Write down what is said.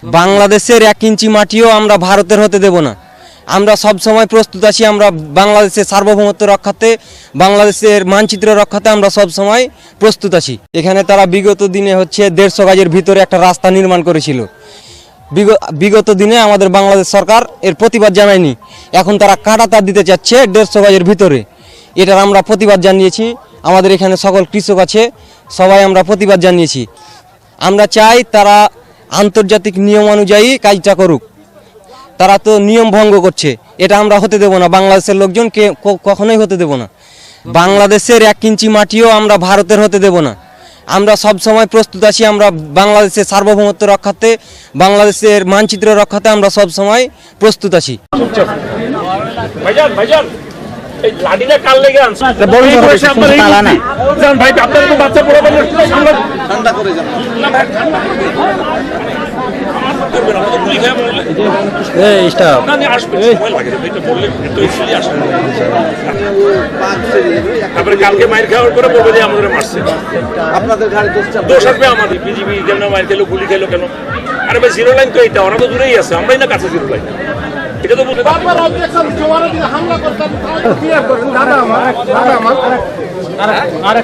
বাংলাদেশের 1 ইঞ্চি মাটিও আমরা ভারতের হতে দেব না। আমরা সব সময় প্রস্তুত আছি। আমরা বাংলাদেশের সার্বভৌমত্ব রক্ষাতে, বাংলাদেশের মানচিত্র রক্ষাতে আমরা সব সময় প্রস্তুত আছি। এখানে তারা বিগত দিনে 150 গজের ভিতরে একটা রাস্তা নির্মাণ করেছিল। বিগত দিনে আমাদের বাংলাদেশ সরকার এর প্রতিবাদ জানায়নি। এখন তারা কাঁটা তার দিতে চাচ্ছে 150 গজের ভিতরে। এটার আমরা প্রতিবাদ জানিয়েছি। আমাদের এখানে সকল কৃষক আছে, সবাই আমরা প্রতিবাদ জানিয়েছি। আমরা চাই তারা আন্তর্জাতিক নিয়ম অনুযায়ী কাজটা করুক। তারা তো নিয়ম ভঙ্গ করছে, এটা আমরা হতে দেব না। বাংলাদেশের লোকজনকে কখনোই হতে দেব না। বাংলাদেশের 1 ইঞ্চি মাটিও আমরা ভারতের হতে দেব না। আমরা সব সময় প্রস্তুত আছি। আমরা বাংলাদেশের সার্বভৌমত্ব রক্ষাতে, বাংলাদেশের মানচিত্র রক্ষাতে আমরা সব সময় প্রস্তুত আছি। এই লাঠিটা কাল লেগে আনছে বড় বয়সে আপনার এই না জান ভাই আপনার তো বাচ্চা বড় বড় ঠান্ডা করে যান এই স্টপ না আসবে সময় লাগে এটা বললে তো ইজিলি আসে তারপরে কালকে মাইর খাওয়ার পরে বলবে যে আমাদের মারছে আপনাদের গাড়ি দোষ আসবে আমাদের বিজিবি কেন মাইর খেলো গুলি খেলো কেন আরে ভাই জিরো লাইন তো এইটা ওরা তো দূরেই আছে আমরাই না কাছে জিরো লাইন এটা তো বলতে বারবার অবজেকশন জোয়ারে দিকে হামলা করতেন তাহলে কি করবেন দাদা আমার আরে